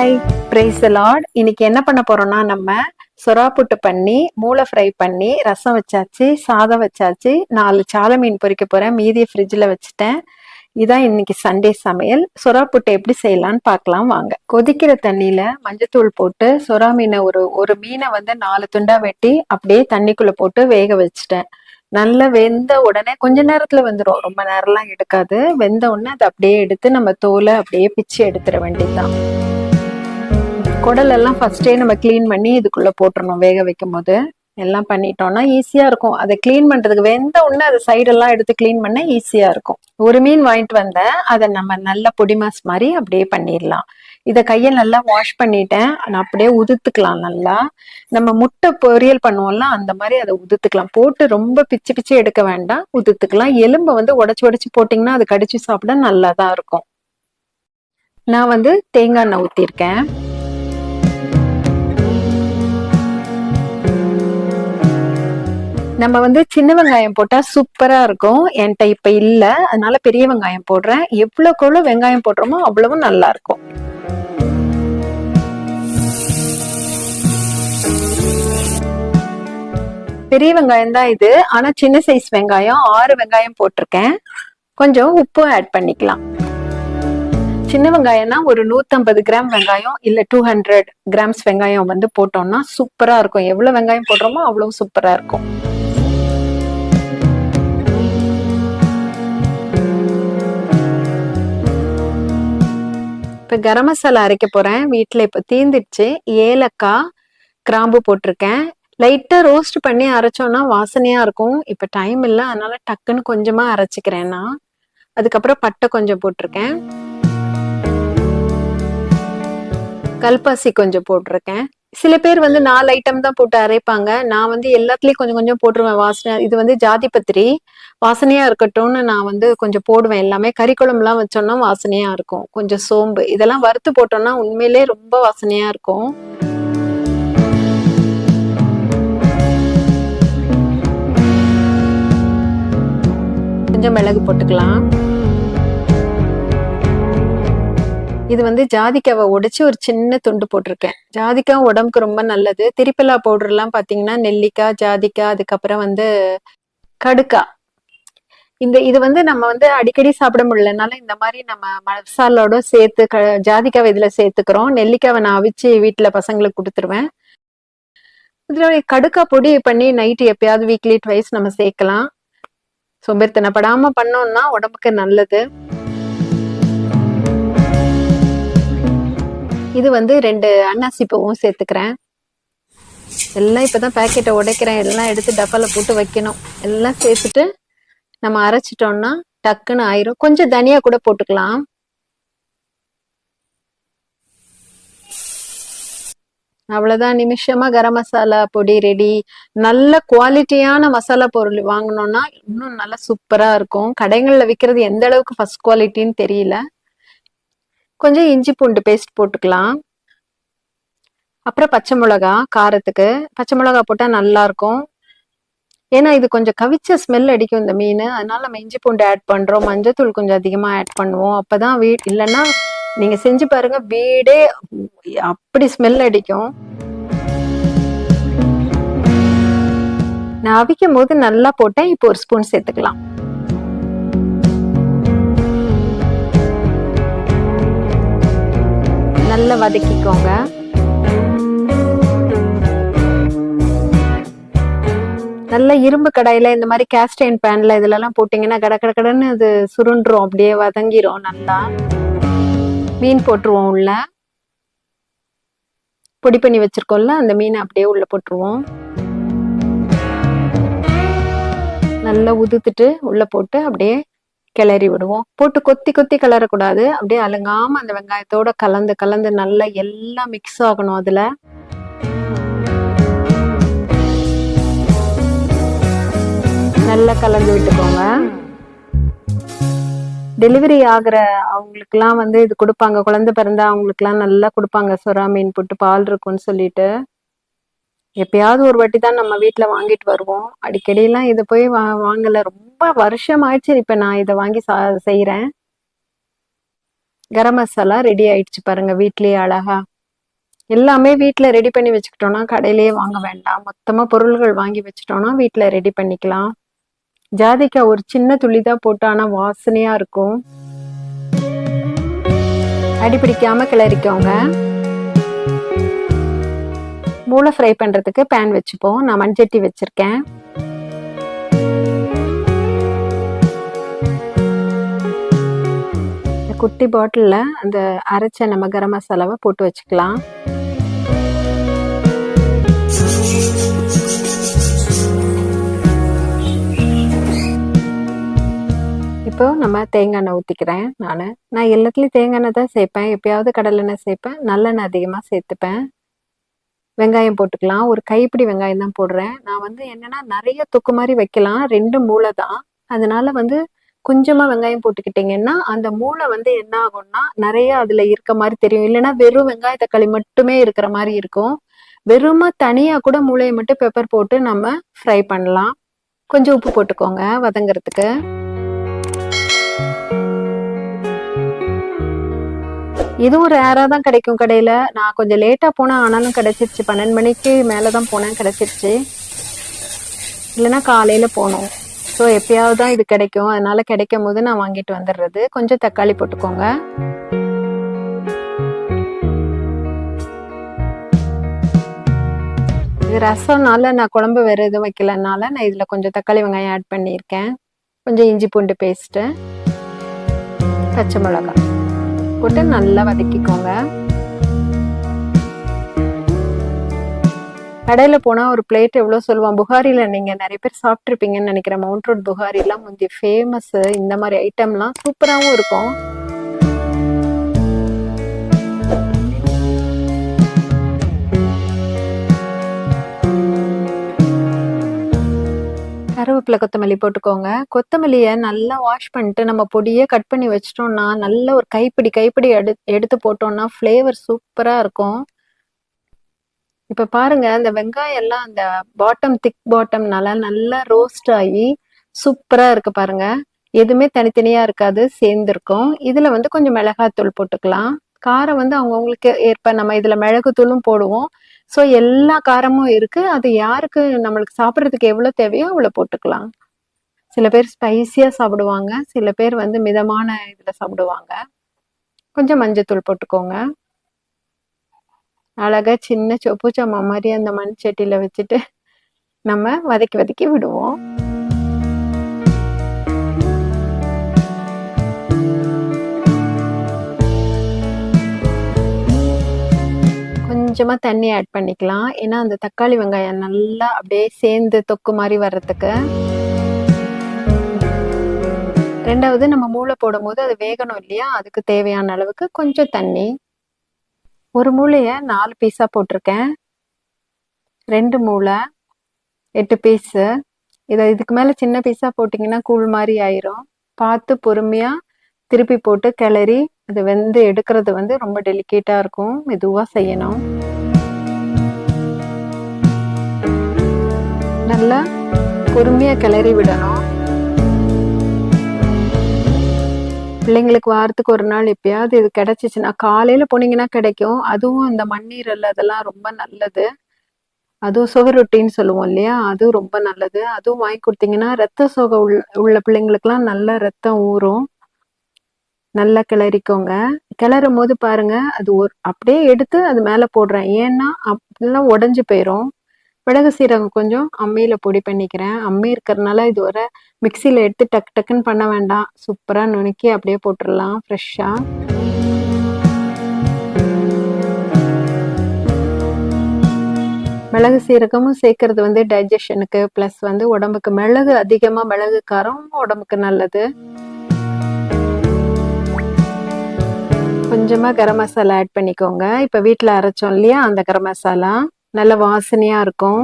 Hi, praise the Lord. இன்னைக்கு என்ன பண்ண போறோம்னா, நம்ம சொரா புட்டு பண்ணி மூளை ஃப்ரை பண்ணி ரசம் வச்சாச்சு, சாதம் வச்சாச்சு, 4 சால மீன் பொரிக்க போறேன். மீதியை ஃப்ரிட்ஜில் வச்சுட்டேன். இதான் இன்னைக்கு சண்டே சமையல். சொரா புட்டு எப்படி செய்யலான்னு பார்க்கலாம் வாங்க. கொதிக்கிற தண்ணியில மஞ்சத்தூள் போட்டு சொரா மீனை ஒரு மீனை வந்து 4 துண்டா வெட்டி அப்படியே தண்ணிக்குள்ள போட்டு வேக வச்சுட்டேன். நல்லா வெந்த உடனே கொஞ்ச நேரத்துல வெந்துடும், ரொம்ப நேரம்லாம் எடுக்காது. வெந்த உடனே அதை அப்படியே எடுத்து நம்ம தோலை அப்படியே பிச்சு எடுத்துட வேண்டியதுதான். குடல் எல்லாம் ஃபர்ஸ்டே நம்ம கிளீன் பண்ணி இதுக்குள்ள போட்டுறணும். வேக வைக்கும் போது எல்லாம் பண்ணிட்டோம்னா ஈஸியா இருக்கும். அதை கிளீன் பண்றதுக்கு வெந்த உடனே அதை சைடெல்லாம் எடுத்து கிளீன் பண்ண ஈஸியா இருக்கும். ஒரு மீன் வாங்கிட்டு வந்தேன், அதை நம்ம நல்லா பொடி மாஸ் மாதிரி அப்படியே பண்ணிடலாம். இதை கையை நல்லா வாஷ் பண்ணிட்டேன். நான் அப்படியே உதுத்துக்கலாம். நல்லா நம்ம முட்டை பொரியல் பண்ணுவோம்ல, அந்த மாதிரி அதை உதுத்துக்கலாம். போட்டு ரொம்ப பிச்சு பிச்சு எடுக்க வேண்டாம், உதுத்துக்கலாம். எலும்பை வந்து உடச்சு உடச்சு போட்டிங்கன்னா அது கடிச்சு சாப்பிட நல்லா தான் இருக்கும். நான் வந்து தேங்காய் எண்ணெய் ஊற்றிருக்கேன். நம்ம வந்து சின்ன வெங்காயம் போட்டா சூப்பரா இருக்கும். என்கிட்ட இப்ப இல்ல, அதனால பெரிய வெங்காயம் போடுறேன். எவ்வளவுக்கு வெங்காயம் போடுறோமோ அவ்வளவு நல்லா இருக்கும். பெரிய வெங்காயம் தான் இது, ஆனா சின்ன சைஸ் வெங்காயம் 6 வெங்காயம் போட்டிருக்கேன். கொஞ்சம் உப்பு ஆட் பண்ணிக்கலாம். சின்ன வெங்காயம்னா ஒரு 150 கிராம் வெங்காயம் இல்ல 200 கிராம்ஸ் வெங்காயம் வந்து போட்டோம்னா சூப்பரா இருக்கும். எவ்வளவு வெங்காயம் போடுறோமோ அவ்வளவு சூப்பரா இருக்கும். இப்ப கரம் மசாலா அரைக்க போறேன். வீட்டுல இப்ப தீந்துடுச்சு. ஏலக்காய், கிராம்பு போட்டிருக்கேன். லைட்டா ரோஸ்ட் பண்ணி அரைச்சோம்னா வாசனையா இருக்கும். இப்ப டைம் இல்லை, அதனால டக்குன்னு கொஞ்சமா அரைச்சிக்கிறேன் நான். அதுக்கப்புறம் பட்டை கொஞ்சம் போட்டிருக்கேன், கல்பாசி கொஞ்சம் போட்டிருக்கேன். சில பேர் வந்து 4 ஐட்டம் தான் போட்டு அரைப்பாங்க. நான் வந்து எல்லாத்துலயும் கொஞ்சம் கொஞ்சம் போட்டுருவேன். வாசனை இது வந்து ஜாதி பத்திரி, வாசனையா இருக்கட்டும்னு நான் வந்து கொஞ்சம் போடுவேன். எல்லாமே கறி குழம்புலாம் வச்சோம்னா வாசனையா இருக்கும். கொஞ்சம் சோம்பு இதெல்லாம் வறுத்து போட்டோம்னா உண்மையிலே ரொம்ப வாசனையா இருக்கும். கொஞ்சம் மிளகு போட்டுக்கலாம். இது வந்து ஜாதிக்காவை உடைச்சு ஒரு சின்ன துண்டு போட்டிருக்கேன். ஜாதிக்காய் உடம்புக்கு ரொம்ப நல்லது. திரிப்பலா பவுடர் எல்லாம் பாத்தீங்கன்னா நெல்லிக்காய், ஜாதிக்காய், அதுக்கப்புறம் வந்து கடுக்காய். இது வந்து நம்ம வந்து அடிக்கடி சாப்பிட முடியலனால இந்த மாதிரி நம்ம மசாலோட சேர்த்து ஜாதிக்காவை இதுல சேர்த்துக்கிறோம். நெல்லிக்காவை நான் அவிச்சு வீட்டுல பசங்களுக்கு கொடுத்துருவேன். இதுல கடுக்காய் பொடி பண்ணி நைட்டு எப்பயாவது வீக்லி ட்வைஸ் நம்ம சேர்க்கலாம். சோம்பேறித்தனப்படாம பண்ணோம்னா உடம்புக்கு நல்லது. இது வந்து 2 அன்னாசி பூவும் சேர்த்துக்கிறேன். எல்லாம் இப்பதான் பேக்கெட்டை உடைக்கிறேன். எல்லாம் எடுத்து டப்பால போட்டு வைக்கணும். எல்லாம் சேர்த்துட்டு நம்ம அரைச்சிட்டோம்னா டக்குன்னு ஆயிரும். கொஞ்சம் தனியா கூட போட்டுக்கலாம். அவ்வளவுதான், நிமிஷமா கரம் மசாலா பொடி ரெடி. நல்ல குவாலிட்டியான மசாலா பொருள் வாங்கணும்னா இன்னும் நல்லா சூப்பரா இருக்கும். கடைகள்ல விற்கிறது எந்த அளவுக்கு ஃபர்ஸ்ட் குவாலிட்டின்னு தெரியல. கொஞ்சம் இஞ்சி பூண்டு பேஸ்ட் போட்டுக்கலாம். அப்புறம் பச்சை மிளகா, காரத்துக்கு பச்சை மிளகா போட்டா நல்லா இருக்கும். ஏன்னா இது கொஞ்சம் கவிச்ச ஸ்மெல் அடிக்கும் இந்த மீன், அதனால நம்ம இஞ்சி பூண்டு ஆட் பண்றோம். மஞ்சத்தூள் கொஞ்சம் அதிகமா ஆட் பண்ணுவோம். அப்பதான் இல்லைன்னா நீங்க செஞ்சு பாருங்க, வீடே அப்படி ஸ்மெல் அடிக்கும். நான் அவிக்கும் போது நல்லா போட்டேன். இப்போ ஒரு ஸ்பூன் சேர்த்துக்கலாம். நல்லா வதக்கிக்கோங்க. நல்ல இரும்பு கடாயில இந்த மாதிரி கேஸ்ட் அயர்ன் பேன்ல இதுல எல்லாம் போட்டீங்கன்னா கடன்னு அது சுருண்டுரும், அப்படியே வதங்கிரும். நல்லா மீன் போட்டுருவோம். உள்ள பொடி பண்ணி வச்சிருக்கோம்ல, அந்த மீனை அப்படியே உள்ள போட்டுருவோம். நல்லா உதுத்துட்டு உள்ள போட்டு அப்படியே கிளறி விடுவோம். போட்டு கொத்தி கொத்தி கிளறக்கூடாது. அப்படியே அலங்காம அந்த வெங்காயத்தோட கலந்து கலந்து நல்லா எல்லாம் மிக்ஸ் ஆகணும். அதுல நல்லா கலந்து விட்டுக்கோங்க. டெலிவரி ஆகுற அவங்களுக்குலாம் வந்து இது கொடுப்பாங்க. குழந்தை பிறந்தா அவங்களுக்குலாம் நல்லா கொடுப்பாங்க. சொரா மீன் போட்டு பால் இருக்கும்னு சொல்லிட்டு. எப்பயாவது ஒரு வாட்டி தான் நம்ம வீட்டுல வாங்கிட்டு வருவோம். அடிக்கடி எல்லாம் இதை போய் வாங்கல. ரொம்ப வருஷம் ஆயிடுச்சு இப்ப நான் இதை வாங்கி செய்யறேன். கரம் மசாலா ரெடி ஆயிடுச்சு பாருங்க, வீட்லயே அழகா. எல்லாமே வீட்ல ரெடி பண்ணி வச்சுக்கிட்டோம்னா கடையிலேயே வாங்க வேண்டாம். மொத்தமா பொருள்கள் வாங்கி வச்சுட்டோம்னா வீட்ல ரெடி பண்ணிக்கலாம். ஜாதிக்காய் ஒரு சின்ன துளி தான் போட்டு, ஆனா வாசனையா இருக்கும். அடிபிடிக்காம கிளறிக்கோங்க. மூளை ஃப்ரை பண்றதுக்கு பேன் வச்சுப்போம். நான் மண்சட்டி வச்சிருக்கேன். குட்டி பாட்டில்ல அந்த அரைச்ச நம்ம கரம் மசாலாவை போட்டு வச்சுக்கலாம். இப்போ நம்ம தேங்காய் எண்ணெய் ஊற்றிக்கிறேன். நான் எல்லாத்துலேயும் தேங்காய் எண்ணெய் தான் சேர்ப்பேன். எப்பயாவது கடலை எண்ணெய் சேர்ப்பேன். நல்லெண்ணெய் அதிகமாக சேர்த்துப்பேன். வெங்காயம் போட்டுக்கலாம். ஒரு கைப்பிடி வெங்காயம் தான் போடுறேன். நான் வந்து என்னன்னா நிறைய தொக்கு மாதிரி வைக்கலாம். 2 மூளை தான். அதனால வந்து கொஞ்சமா வெங்காயம் போட்டுக்கிட்டீங்கன்னா அந்த மூளை வந்து என்ன ஆகும்னா நிறைய அதுல இருக்க மாதிரி தெரியும். இல்லைன்னா வெறும் வெங்காய தக்காளி மட்டுமே இருக்கிற மாதிரி இருக்கும். வெறுமா தனியா கூட மூளையை மட்டும் பெப்பர் போட்டு நம்ம ஃப்ரை பண்ணலாம். கொஞ்சம் உப்பு போட்டுக்கோங்க வதங்குறதுக்கு. இதுவும் ரேரா தான் கிடைக்கும் கடையில. நான் கொஞ்சம் லேட்டா போனேன், ஆனாலும் கிடைச்சிருச்சு. 12 மணிக்கு மேலதான் போனேன், கிடைச்சிருச்சு. இல்லைன்னா காலையில போனோம். ஸோ எப்பயாவது தான் இது கிடைக்கும். அதனால கிடைக்கும் போது நான் வாங்கிட்டு வந்துடுறது. கொஞ்சம் தக்காளி போட்டுக்கோங்க. இது ரசம்னால நான் குழம்பு வேற எதுவும் வைக்கலனால நான் இதுல கொஞ்சம் தக்காளி வெங்காயம் ஆட் பண்ணியிருக்கேன். கொஞ்சம் இஞ்சி பூண்டு பேஸ்ட்டு, பச்சை மிளகாய் போட்டு நல்லா வதக்கிக்கோங்க. கடையில போனா ஒரு பிளேட் எவ்வளவு சொல்லுவான். புகாரில நீங்க நிறைய பேர் சாப்பிட்டுருப்பீங்கன்னு நினைக்கிறேன். மவுண்ட் ரோட் புகாரி எல்லாம் முந்தைய ஃபேமஸ். இந்த மாதிரி ஐட்டம்லாம் சூப்பராகவும் இருக்கும். கருவேப்பிலை கொத்தமல்லி போட்டுக்கோங்க. கொத்தமல்லியை நல்லா வாஷ் பண்ணிட்டு நம்ம பொடியே கட் பண்ணி வச்சிட்டோம்னா நல்ல ஒரு கைப்பிடி எடுத்து போட்டோம்னா ஃப்ளேவர் சூப்பரா இருக்கும். இப்ப பாருங்க, அந்த வெங்காயம் எல்லாம் அந்த திக் பாட்டம்னால நல்லா ரோஸ்ட் ஆகி சூப்பரா இருக்கு பாருங்க. எதுவுமே தனித்தனியா இருக்காது, சேர்ந்துருக்கும். இதுல வந்து கொஞ்சம் மிளகாத்தூள் போட்டுக்கலாம். காரம் வந்து அவங்கவுங்களுக்கு ஏற்ப நம்ம இதுல மிளகு தூளும் போடுவோம். ஸோ எல்லா காரமும் இருக்கு. அது யாருக்கு நம்மளுக்கு சாப்பிட்றதுக்கு எவ்வளவு தேவையோ அவ்வளவு போட்டுக்கலாம். சில பேர் ஸ்பைசியா சாப்பிடுவாங்க, சில பேர் வந்து மிதமான இதுல சாப்பிடுவாங்க. கொஞ்சம் மஞ்சத்தூள் போட்டுக்கோங்க. அழகா சின்ன சொப்பு சாமா மாதிரி அந்த மண் சட்டியில வச்சுட்டு நம்ம வதக்கி விடுவோம். கொஞ்சமா தண்ணி ஆட் பண்ணிக்கலாம். ஏன்னா அந்த தக்காளி வெங்காயம் நல்லா அப்படியே சேர்ந்து தொக்கு மாதிரி வர்றதுக்கு. ரெண்டாவது நம்ம மூளை போடும் போது அது வேகணும் இல்லையா, அதுக்கு தேவையான அளவுக்கு கொஞ்சம் தண்ணி. ஒரு மூளைய 4 பீஸா போட்டிருக்கேன். 2 மூளை 8 பீஸு. இதுக்கு மேல சின்ன பீஸா போட்டிங்கன்னா கூழ் மாதிரி ஆயிரும். பார்த்து பொறுமையா திருப்பி போட்டு கிளறி அது வெந்து எடுக்கிறது வந்து ரொம்ப டெலிகேட்டா இருக்கும். மெதுவா செய்யணும். நல்லா பொறுமையா கிளறி விடணும். பிள்ளைங்களுக்கு வாரத்துக்கு ஒரு நாள் எப்பயாவது இது கிடைச்சிச்சுன்னா, காலையில போனீங்கன்னா கிடைக்கும். அதுவும் இந்த மண்ணீரல் அதெல்லாம் ரொம்ப நல்லது. அதுவும் சுவரொட்டின்னு சொல்லுவோம் இல்லையா, அதுவும் ரொம்ப நல்லது. அதுவும் வாங்கி கொடுத்தீங்கன்னா ரத்த சோகை உள்ள பிள்ளைங்களுக்குலாம் நல்ல ரத்தம் ஊறும். நல்லா கிளறிக்கோங்க. கிளறும் போது பாருங்க, அது அப்படியே எடுத்து அது மேல போடுறேன். ஏன்னா அப்படிலாம் உடஞ்சு போயிரும். மிளகு சீரகம் கொஞ்சம் அம்மியில பொடி பண்ணிக்கிறேன். அம்மி இருக்கிறதுனால இது ஒரு மிக்சியில எடுத்து டக்குன்னு பண்ண வேண்டாம். சூப்பரா நுணுக்கி அப்படியே போட்டுடலாம் ஃப்ரெஷ்ஷா. மிளகு சீரகமும் சேர்க்கறது வந்து டைஜஷனுக்கு, பிளஸ் வந்து உடம்புக்கு மிளகு காரம் உடம்புக்கு நல்லது. கொஞ்சமா கரம் மசாலா ஆட் பண்ணிக்கோங்க. இப்ப வீட்டுல அரைச்சோம் இல்லையா, அந்த கரம் மசாலா நல்ல வாசனையா இருக்கும்.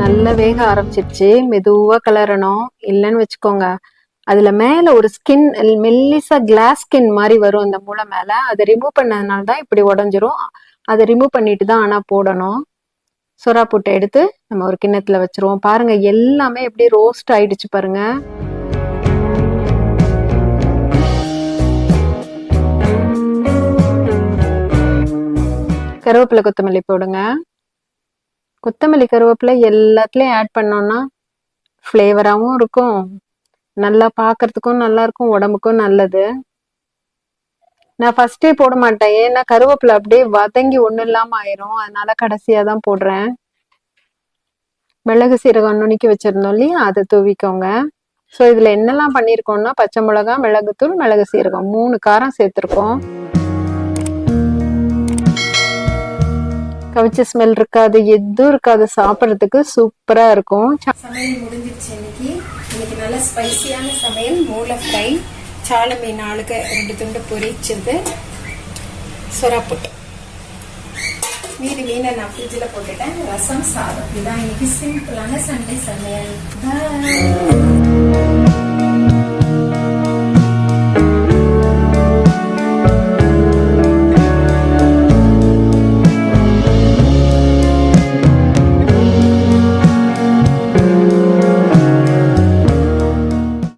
நல்லா வேக ஆரம்பிச்சிருச்சு. மெதுவா கிளறணும். இல்லைன்னு வச்சுக்கோங்க, அதுல மேல ஒரு ஸ்கின், மெல்லிசா கிளாஸ் ஸ்கின் மாதிரி வரும் அந்த மூளை மேல. அதை ரிமூவ் பண்ணதுனால தான் இப்படி உடஞ்சிரும். அதை ரிமூவ் பண்ணிட்டு தான் ஆனா போடணும். சொரா புட்டை எடுத்து நம்ம ஒரு கிண்ணத்துல வச்சிருவோம். பாருங்க எல்லாமே எப்படி ரோஸ்ட் ஆயிடுச்சு பாருங்க. கருவேப்பிலை கொத்தமல்லி போடுங்க. கொத்தமல்லி கருவேப்பிலை எல்லாத்துலயும் ஆட் பண்ணோம்னா ஃப்ளேவராகவும் இருக்கும், நல்லா பார்க்கறதுக்கும் நல்லா இருக்கும், உடம்புக்கும் நல்லது. நான் ஃபர்ஸ்டே போட மாட்டேன், ஏன்னா கருவேப்பிலை அப்படியே வதங்கி ஒன்றும் இல்லாம ஆயிரும். அதனால கடைசியா தான் போடுறேன். மிளகு சீரகம் நுணுக்கி வச்சிருந்தோம் இல்லையா, அதை தூவிக்கோங்க. ஸோ இதுல என்னெல்லாம் பண்ணியிருக்கோம்னா பச்சை மிளகா, மிளகுத்தூள், மிளகு சீரகம் 3 காரம் சேர்த்துருக்கோம். கவிச்ச ஸ்மெல் இருக்காது, எதுவும் இருக்காது, சாப்பிட்றதுக்கு சூப்பரா இருக்கும். சமையல் முடிஞ்சிருச்சு. இன்னைக்கு நல்ல ஸ்பைசியான சமையல். மூளை ஃப்ரை, சாலை மீன் ஆளுக்கு 2 துண்டு பொரிச்சது, சொரா புட்டு. மீதி மீனை நான் ஃப்ரிட்ஜில் போட்டுட்டேன். ரசம், சாதம். இதுதான் இன்னைக்கு சிம்பிளான சண்டே சமையல்.